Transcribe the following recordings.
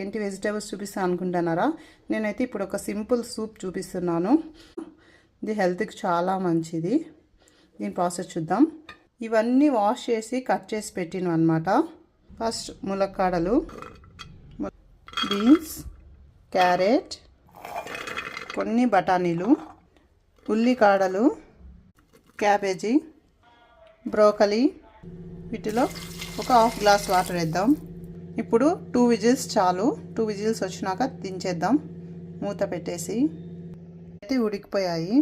ఏంటి వెజిటేబుల్స్ చూపిస్తాను అనుకుంటున్నారా? నేనైతే ఇప్పుడు ఒక సింపుల్ సూప్ చూపిస్తున్నాను. ఇది హెల్త్కి చాలా మంచిది. దీని ప్రాసెస్ చూద్దాం. ఇవన్నీ వాష్ చేసి కట్ చేసి పెట్టిన అనమాట. ఫస్ట్ ములక్కాడలు, బీన్స్, క్యారెట్, కొన్ని బఠానీలు, ఉల్లికాడలు, క్యాబేజీ, బ్రోకలీ. వీటిలో ఒక హాఫ్ గ్లాస్ వాటర్ వేద్దాం. ఇప్పుడు 2 విజిల్స్ చాలు. 2 విజిల్స్ వచ్చినాక దించేద్దాం. మూత పెట్టేసి అయితే ఉడికిపోయాయి.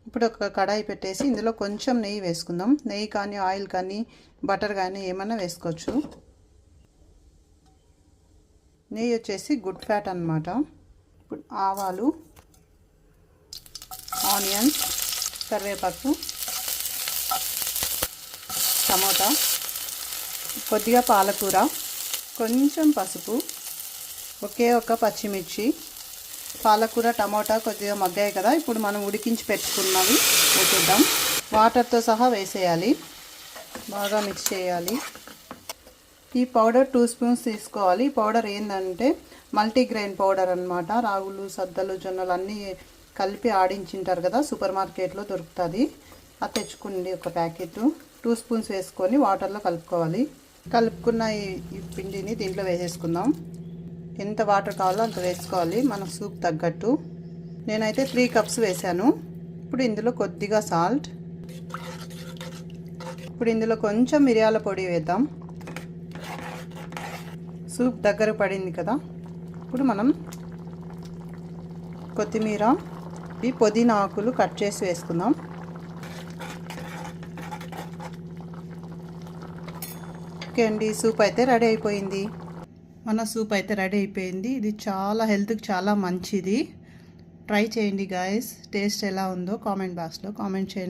ఇప్పుడు ఒక కడాయి పెట్టేసి ఇందులో కొంచెం నెయ్యి వేసుకుందాం. నెయ్యి కానీ ఆయిల్ కానీ బటర్ కానీ ఏమన్నా వేసుకోవచ్చు. నెయ్యి వచ్చేసి గుడ్ ఫ్యాట్ అన్నమాట. ఇప్పుడు ఆవాలు, ఆనియన్స్, కరివేపాకు, టమోటా, కొద్దిగా పాలకూర, కొంచెం పసుపు, ఒకే ఒక పచ్చిమిర్చి. పాలకూర టమోటా కొద్దిగా మగ్గాయి కదా. ఇప్పుడు మనం ఉడికించి పెట్టుకున్నవి వేసేద్దాం. వాటర్తో సహా వేసేయాలి. బాగా మిక్స్ చేయాలి. ఈ పౌడర్ 2 స్పూన్స్ తీసుకోవాలి. ఈ పౌడర్ ఏంటంటే మల్టీగ్రెయిన్ పౌడర్ అన్నమాట. రాగులు, సద్దలు, జొన్నలు అన్నీ కలిపి ఆడించింటారు కదా, సూపర్ మార్కెట్లో దొరుకుతుంది. అది తెచ్చుకుంది ఒక ప్యాకెట్. 2 స్పూన్స్ వేసుకొని వాటర్లో కలుపుకోవాలి. కలుపుకున్న ఈ పిండిని దీంట్లో వేసేసుకుందాం. ఎంత వాటర్ కావాలో అంత వేసుకోవాలి మన సూప్ తగ్గట్టు. నేనైతే 3 కప్స్ వేసాను. ఇప్పుడు ఇందులో కొద్దిగా సాల్ట్, ఇప్పుడు ఇందులో కొంచెం మిరియాల పొడి వేద్దాం. సూప్ దగ్గర పడింది కదా. ఇప్పుడు మనం కొత్తిమీర, ఈ పుదీనా ఆకులు కట్ చేసి వేసుకుందాం. ఓకే అండి, సూప్ అయితే రెడీ అయిపోయింది. మన సూప్ అయితే రెడీ అయిపోయింది. ఇది చాలా హెల్త్కి చాలా మంచిది. ట్రై చేయండి గాయస్. టేస్ట్ ఎలా ఉందో కామెంట్ బాక్స్లో కామెంట్ చేయండి.